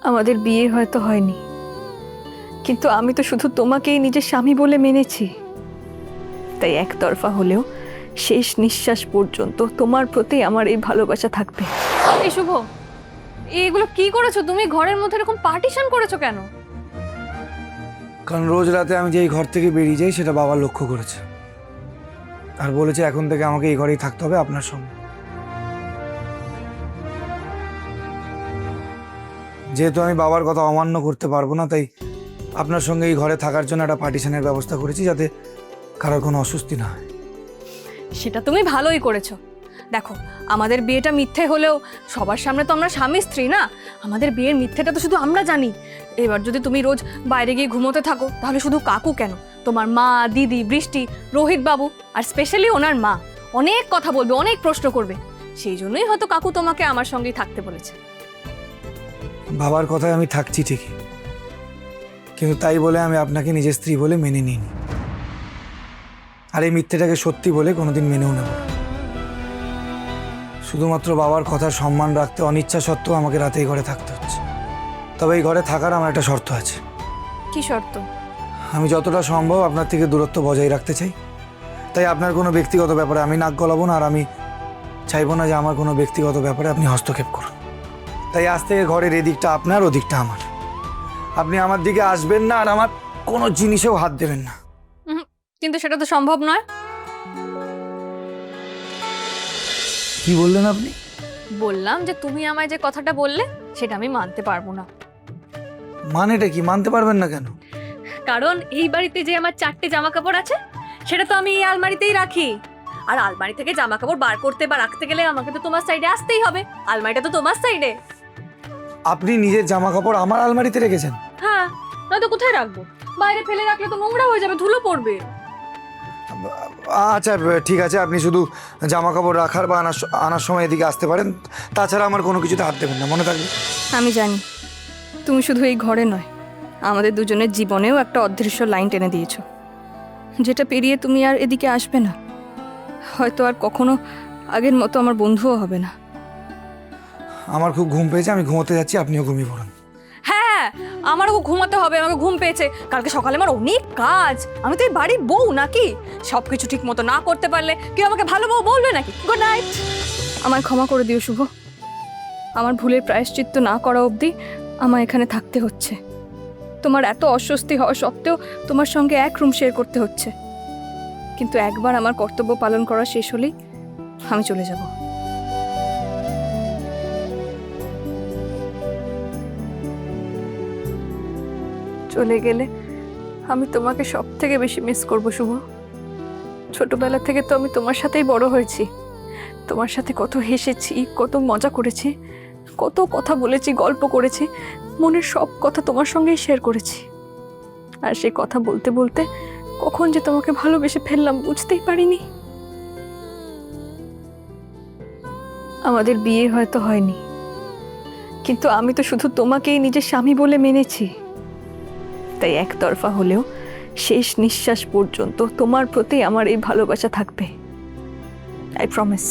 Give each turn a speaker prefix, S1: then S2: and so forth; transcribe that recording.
S1: আমাদের বিয়ে হয়তো হয়নি, কিন্তু আমি তো শুধু তোমাকেই নিজের স্বামী বলে মেনেছি। তাই একতরফা হলেও শেষ নিঃশ্বাস পর্যন্ত তোমার প্রতি আমার এই ভালোবাসা থাকবে।
S2: এই শুভ, এগুলো কি করেছো তুমি? ঘরের মধ্যে এরকম পার্টিশন করেছো কেন?
S3: কারণ রোজ রাতে আমি যেই ঘর থেকে বেরিয়ে যাই সেটা বাবা লক্ষ্য করেছে, আর বলেছে এখন থেকে আমাকে এই ঘরেই থাকতে হবে আপনার সঙ্গে। যেহেতু আমি বাবার কথা অমান্য করতে পারবো না, তাই আপনার সঙ্গে এই ঘরে থাকার জন্য একটা পার্টিশনের ব্যবস্থা করেছি, যাতে কারোর কোনো অস্বস্তি না হয়।
S2: সেটা তুমি ভালোই করেছো। দেখো, আমাদের বিয়েটা মিথ্যে হলেও সবার সামনে তো আমরা স্বামী স্ত্রী না। আমাদের বিয়ের মিথ্যেটা তো শুধু আমরা জানি। এবার যদি তুমি রোজ বাইরে গিয়ে ঘুমোতে থাকো, তাহলে শুধু কাকু কেন, তোমার মা, দিদি, বৃষ্টি, রোহিত বাবু আর স্পেশালি ওনার মা অনেক কথা বলবে, অনেক প্রশ্ন করবে। সেই জন্যই হয়তো কাকু তোমাকে আমার সঙ্গেই থাকতে বলেছে।
S3: বাবার কথায় আমি থাকছি ঠিকই, কিন্তু তাই বলে আমি আপনাকে নিজের স্ত্রী বলে মেনে নিইনি, আর এই মিথ্যেটাকে সত্যি বলে কোনোদিন মেনেও নেব না। শুধুমাত্র বাবার কথার সম্মান রাখতে অনিচ্ছা সত্ত্বেও আমাকে রাতে এই ঘরে থাকতে হচ্ছে। তবে এই ঘরে থাকার আমার একটা শর্ত আছে।
S2: কি শর্ত?
S3: আমি যতটা সম্ভব আপনার থেকে দূরত্ব বজায় রাখতে চাই। তাই আপনার কোনো ব্যক্তিগত ব্যাপারে আমি নাক গলাবো না, আর আমি চাইবো না যে আমার কোনো ব্যক্তিগত ব্যাপারে আপনি হস্তক্ষেপ করুন। তাই আজ থেকে ঘরের এদিকটা আপনার, ওদিকটা আমার। আপনি আমার দিকে আসবেন না, আর আমার কোনো জিনিসেও হাত দেবেন না।
S2: কিন্তু সেটা তো সম্ভব নয়।
S3: কি বললেন আপনি?
S2: বললাম যে তুমি আমায় যে কথাটা বললে সেটা আমি মানতে পারবো না।
S3: মানেটা কি? মানতে পারবেন না কেন?
S2: কারণ এই বাড়িতে যে আমার 4টে জামা কাপড় আছে, সেটা তো আমি এই আলমারিতেই রাখি। আর আলমারি থেকে জামা কাপড় বার করতে বা রাখতে গেলে আমাকে তো তোমার সাইডে আসতেই হবে। আলমারিটা তো তোমার সাইডে।
S3: আপনি নিজের জামা কাপড় আমার আলমারিতে রেখেছেন?
S2: হ্যাঁ, নয়তো কোথায় রাখবো? বাইরে ফেলে রাখলে তো নোংরা হয়ে যাবে, ধুলো পড়বে।
S3: আচ্ছা ঠিক আছে, আপনি শুধু জামা কাপড় রাখার বা আনার সময় এদিকে আসতে পারেন, তাছাড়া আমার কোনো কিছুতে হাত দেবেন না, মনে থাকবে।
S1: আমি জানি তুমি শুধু এই ঘরে নয়, আমাদের দুজনের জীবনেও একটা অদৃশ্য লাইন টেনে দিয়েছো, যেটা পেরিয়ে তুমি আর এদিকে আসবে না। হয়তো আর কখনো আগের মতো আমার বন্ধুও হবে না।
S3: আমার খুব ঘুম পেয়েছে, আমি ঘুমোতে যাচ্ছি, আপনিও ঘুমিয়ে পড়ুন।
S2: হ্যাঁ, আমারও ঘুমাতে হবে, আমাকে ঘুম পেয়েছে। কালকে সকালে আমার অনেক কাজ। আমি তো এই বাড়ির বউ নাকি? সবকিছু ঠিক মতো না করতে পারলে কেউ আমাকে ভালো বউ বলবে নাকি? Good night.
S1: আমায় ক্ষমা করে দিও শুভ, আমার ভুলের প্রায়শ্চিত্ত না করা অবধি আমার এখানে থাকতে হচ্ছে। তোমার এত অস্বস্তি হওয়া সত্ত্বেও তোমার সঙ্গে এক রুম শেয়ার করতে হচ্ছে, কিন্তু একবার আমার কর্তব্য পালন করা শেষ হলেই আমি চলে যাব। চলে গেলে আমি তোমাকে সব থেকে বেশি মিস করব শুভ। ছোটবেলা থেকে তো আমি তোমার সাথেই বড় হয়েছি, তোমার সাথে কত হেসেছি, কত মজা করেছি, কত কথা বলেছি, গল্প করেছি, মনের সব কথা তোমার সঙ্গেই শেয়ার করেছি। আর সেই কথা বলতে বলতে কখন যে তোমাকে ভালোবেসে ফেললাম বুঝতেই পারিনি। আমাদের বিয়ে হয়তো হয়নি, কিন্তু আমি তো শুধু তোমাকেই নিজের স্বামী বলে মেনেছি। তাই একতরফা হলেও শেষ নিঃশ্বাস পর্যন্ত তোমার প্রতি আমার এই ভালোবাসা থাকবে। I promise.